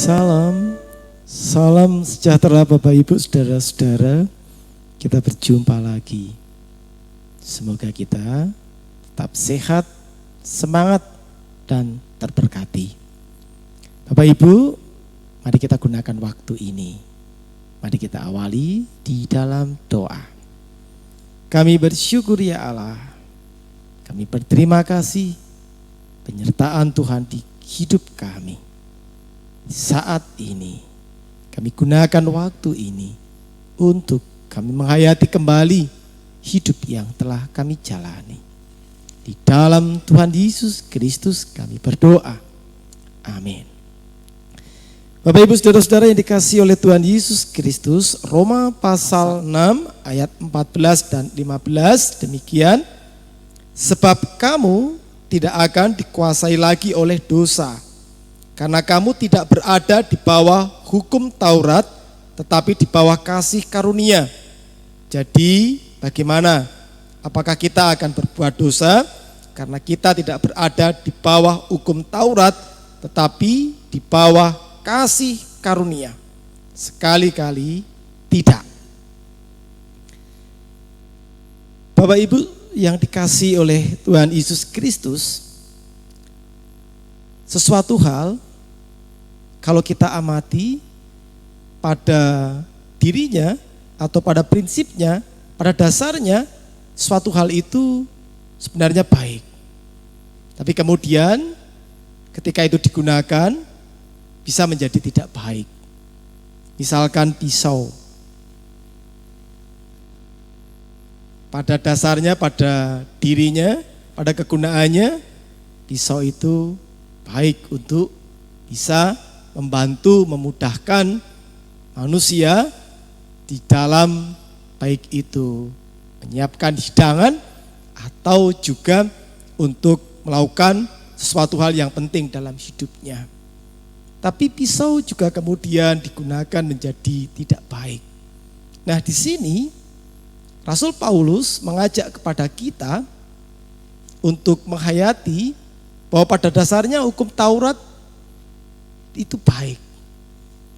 Salam, salam sejahtera Bapak Ibu Saudara-saudara. Kita berjumpa lagi. Semoga kita tetap sehat, semangat, dan terberkati. Bapak Ibu, mari kita gunakan waktu ini. Mari kita awali di dalam doa. Kami bersyukur ya Allah. Kami berterima kasih penyertaan Tuhan di hidup kami. Saat ini kami gunakan waktu ini untuk kami menghayati kembali hidup yang telah kami jalani. Di dalam Tuhan Yesus Kristus kami berdoa. Amin. Bapak Ibu Saudara-saudara yang dikasihi oleh Tuhan Yesus Kristus, Roma pasal 6 ayat 14 dan 15 demikian. Sebab kamu tidak akan dikuasai lagi oleh dosa, karena kamu tidak berada di bawah hukum Taurat, tetapi di bawah kasih karunia. Jadi bagaimana? Apakah kita akan berbuat dosa? Karena kita tidak berada di bawah hukum Taurat, tetapi di bawah kasih karunia. Sekali-kali tidak. Bapak Ibu yang dikasihi oleh Tuhan Yesus Kristus, sesuatu hal kalau kita amati pada dirinya atau pada prinsipnya, pada dasarnya suatu hal itu sebenarnya baik. Tapi kemudian ketika itu digunakan bisa menjadi tidak baik. Misalkan pisau. Pada dasarnya, pada dirinya, pada kegunaannya, pisau itu baik untuk bisa membantu, memudahkan manusia di dalam baik itu menyiapkan hidangan atau juga untuk melakukan sesuatu hal yang penting dalam hidupnya. Tapi pisau juga kemudian digunakan menjadi tidak baik. Nah, di sini Rasul Paulus mengajak kepada kita untuk menghayati bahwa pada dasarnya hukum Taurat itu baik.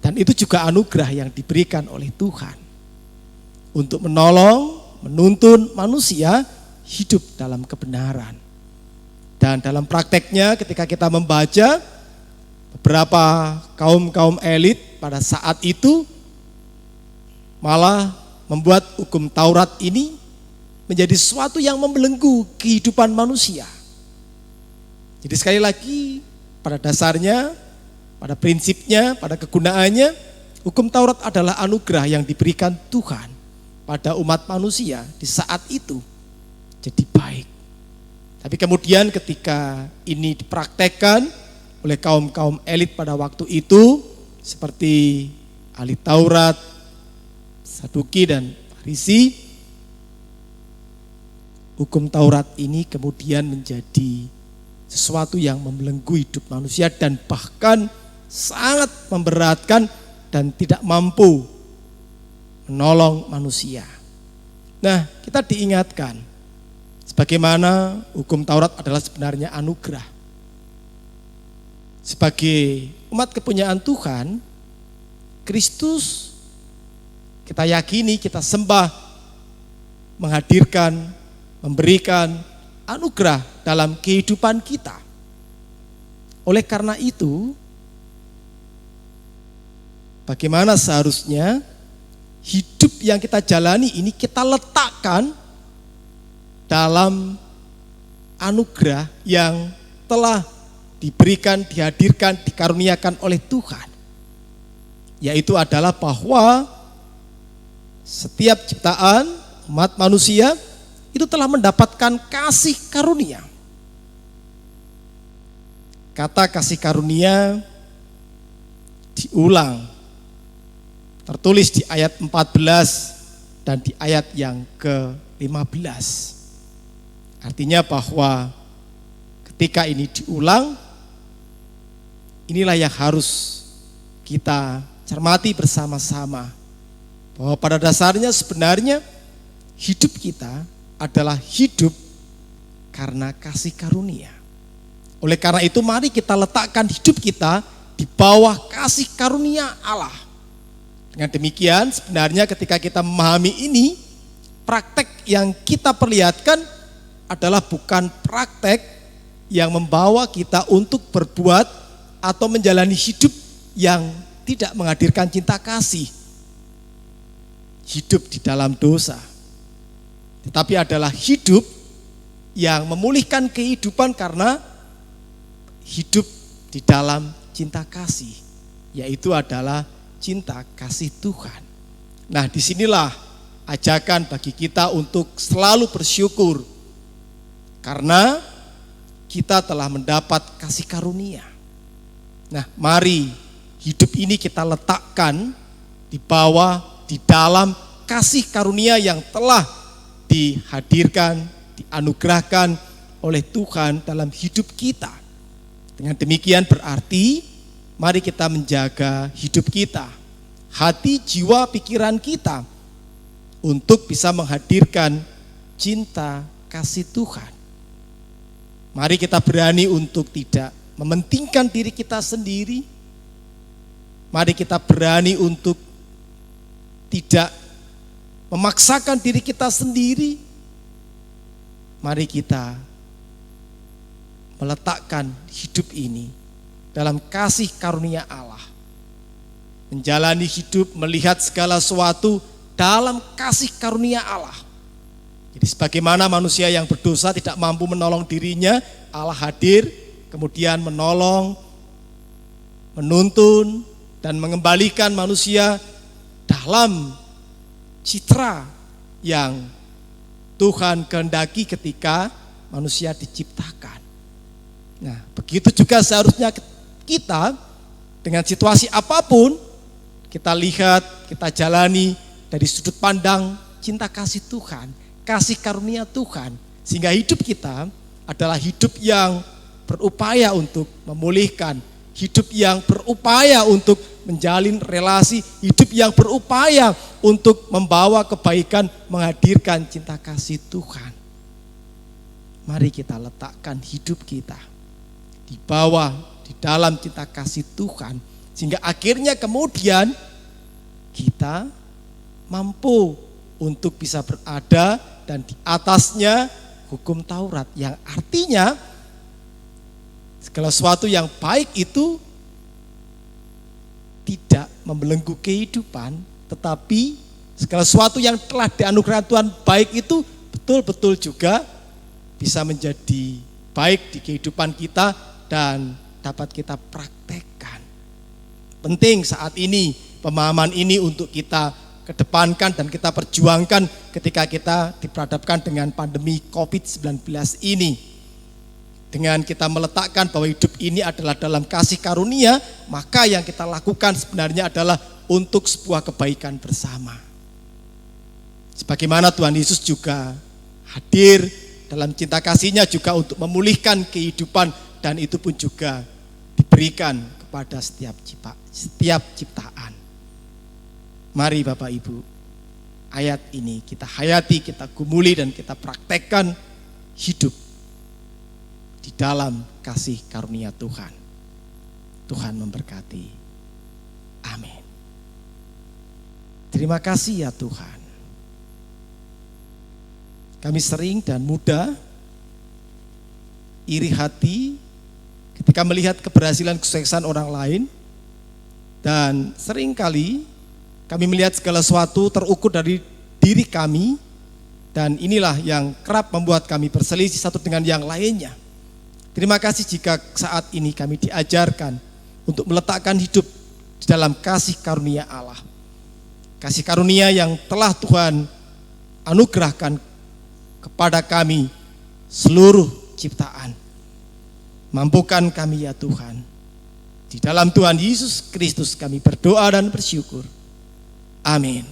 Dan itu juga anugerah yang diberikan oleh Tuhan untuk menolong, menuntun manusia hidup dalam kebenaran. Dan dalam prakteknya ketika kita membaca beberapa kaum elit pada saat itu malah membuat hukum Taurat ini menjadi sesuatu yang membelenggu kehidupan manusia. Jadi sekali lagi pada dasarnya, pada prinsipnya, pada kegunaannya, hukum Taurat adalah anugerah yang diberikan Tuhan pada umat manusia di saat itu jadi baik. Tapi kemudian ketika ini dipraktekkan oleh kaum elit pada waktu itu seperti ahli Taurat, Saduki dan Farisi, hukum Taurat ini kemudian menjadi sesuatu yang membelenggu hidup manusia dan bahkan sangat memberatkan dan tidak mampu menolong manusia. Nah, kita diingatkan sebagaimana hukum Taurat adalah sebenarnya anugerah. Sebagai umat kepunyaan Tuhan, Kristus kita yakini, kita sembah, menghadirkan, memberikan anugerah dalam kehidupan kita. Oleh karena itu, bagaimana seharusnya hidup yang kita jalani ini kita letakkan dalam anugerah yang telah diberikan, dihadirkan, dikaruniakan oleh Tuhan. Yaitu adalah bahwa setiap ciptaan umat manusia itu telah mendapatkan kasih karunia. Kata kasih karunia diulang, tertulis di ayat 14 dan di ayat yang ke-15. Artinya bahwa ketika ini diulang, inilah yang harus kita cermati bersama-sama. Bahwa pada dasarnya sebenarnya hidup kita adalah hidup karena kasih karunia. Oleh karena itu mari kita letakkan hidup kita di bawah kasih karunia Allah. Dengan demikian sebenarnya ketika kita memahami ini, praktek yang kita perlihatkan adalah bukan praktek yang membawa kita untuk berbuat atau menjalani hidup yang tidak menghadirkan cinta kasih. Hidup di dalam dosa. Tetapi adalah hidup yang memulihkan kehidupan karena hidup di dalam cinta kasih, yaitu adalah cinta kasih Tuhan. Nah, disinilah ajakan bagi kita untuk selalu bersyukur karena kita telah mendapat kasih karunia. Nah, mari hidup ini kita letakkan di bawah, di dalam kasih karunia yang telah dihadirkan, dianugerahkan oleh Tuhan dalam hidup kita. Dengan demikian berarti mari kita menjaga hidup kita, hati, jiwa, pikiran kita untuk bisa menghadirkan cinta kasih Tuhan. Mari kita berani untuk tidak mementingkan diri kita sendiri. Mari kita berani untuk tidak memaksakan diri kita sendiri. Mari kita meletakkan hidup ini dalam kasih karunia Allah. Menjalani hidup, melihat segala sesuatu dalam kasih karunia Allah. Jadi sebagaimana manusia yang berdosa tidak mampu menolong dirinya, Allah hadir, kemudian menolong, menuntun, dan mengembalikan manusia dalam citra yang Tuhan kehendaki ketika manusia diciptakan. Nah, begitu juga seharusnya kita dengan situasi apapun, kita lihat, kita jalani dari sudut pandang cinta kasih Tuhan, kasih karunia Tuhan. Sehingga hidup kita adalah hidup yang berupaya untuk memulihkan, hidup yang berupaya untuk menjalin relasi, hidup yang berupaya untuk membawa kebaikan, menghadirkan cinta kasih Tuhan. Mari kita letakkan hidup kita di bawah, di dalam cinta kasih Tuhan, sehingga akhirnya kemudian kita mampu untuk bisa berada dan di atasnya hukum Taurat, yang artinya segala sesuatu yang baik itu tidak membelenggu kehidupan, tetapi segala sesuatu yang telah dianugerahkan Tuhan baik itu betul-betul juga bisa menjadi baik di kehidupan kita dan dapat kita praktekkan. Penting saat ini pemahaman ini untuk kita kedepankan dan kita perjuangkan ketika kita diperhadapkan dengan pandemi COVID-19 ini. Dengan kita meletakkan bahwa hidup ini adalah dalam kasih karunia, maka yang kita lakukan sebenarnya adalah untuk sebuah kebaikan bersama. Sebagaimana Tuhan Yesus juga hadir dalam cinta kasih-Nya juga untuk memulihkan kehidupan, dan itu pun juga diberikan kepada setiap ciptaan. Mari Bapak Ibu, ayat ini kita hayati, kita gumuli dan kita praktekkan hidup di dalam kasih karunia Tuhan. Tuhan memberkati. Amin. Terima kasih ya Tuhan. Kami sering dan mudah iri hati ketika melihat keberhasilan kesuksesan orang lain, dan seringkali kami melihat segala sesuatu terukur dari diri kami, dan inilah yang kerap membuat kami berselisih satu dengan yang lainnya. Terima kasih jika saat ini kami diajarkan untuk meletakkan hidup di dalam kasih karunia Allah. Kasih karunia yang telah Tuhan anugerahkan kepada kami seluruh ciptaan. Mampukan kami ya Tuhan. Di dalam Tuhan Yesus Kristus kami berdoa dan bersyukur. Amin.